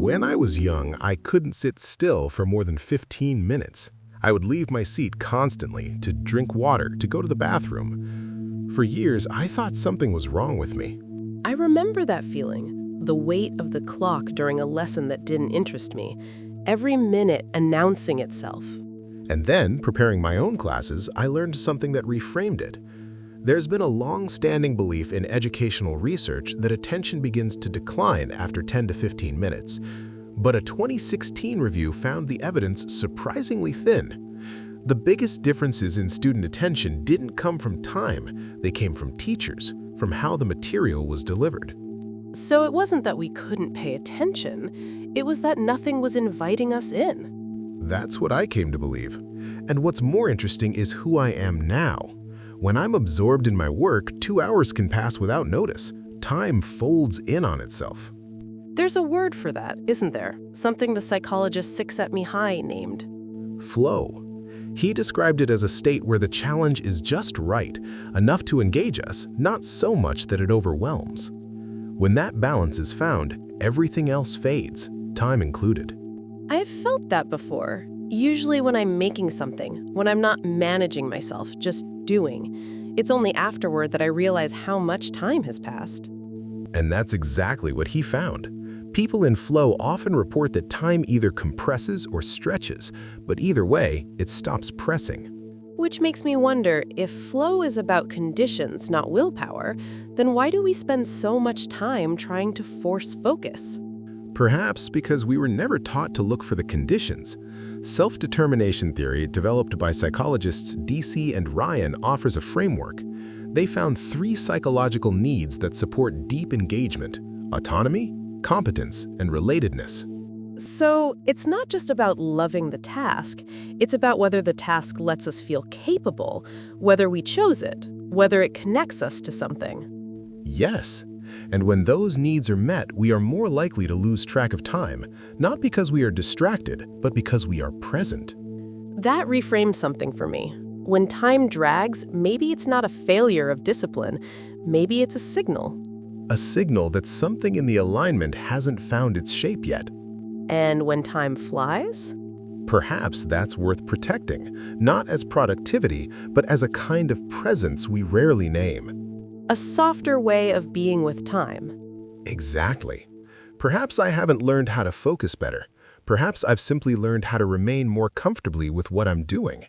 When I was young, I couldn't sit still for more than 15 minutes. I would leave my seat constantly to drink water, to go to the bathroom. For years, I thought something was wrong with me. I remember that feeling, the weight of the clock during a lesson that didn't interest me, every minute announcing itself. And then, preparing my own classes, I learned something that reframed it. There's been a long-standing belief in educational research that attention begins to decline after 10 to 15 minutes. But a 2016 review found the evidence surprisingly thin. The biggest differences in student attention didn't come from time, they came from teachers, from how the material was delivered. So it wasn't that we couldn't pay attention, it was that nothing was inviting us in. That's what I came to believe. And what's more interesting is who I am now. When I'm absorbed in my work, 2 hours can pass without notice. Time folds in on itself. There's a word for that, isn't there? Something the psychologist Csikszentmihalyi named. Flow. He described it as a state where the challenge is just right, enough to engage us, not so much that it overwhelms. When that balance is found, everything else fades, time included. I've felt that before, usually when I'm making something, when I'm not managing myself, just doing. It's only afterward that I realize how much time has passed. And that's exactly what he found. People in flow often report that time either compresses or stretches, but either way, it stops pressing. Which makes me wonder, if flow is about conditions, not willpower, then why do we spend so much time trying to force focus? Perhaps because we were never taught to look for the conditions. Self-determination theory, developed by psychologists DC and Ryan, offers a framework. They found 3 psychological needs that support deep engagement: autonomy, competence, and relatedness. So it's not just about loving the task, it's about whether the task lets us feel capable, whether we chose it, whether it connects us to something. Yes. And when those needs are met, we are more likely to lose track of time, not because we are distracted, but because we are present. That reframes something for me. When time drags, maybe it's not a failure of discipline, maybe it's a signal. A signal that something in the alignment hasn't found its shape yet. And when time flies? Perhaps that's worth protecting, not as productivity, but as a kind of presence we rarely name. A softer way of being with time. Exactly. Perhaps I haven't learned how to focus better. Perhaps I've simply learned how to remain more comfortably with what I'm doing.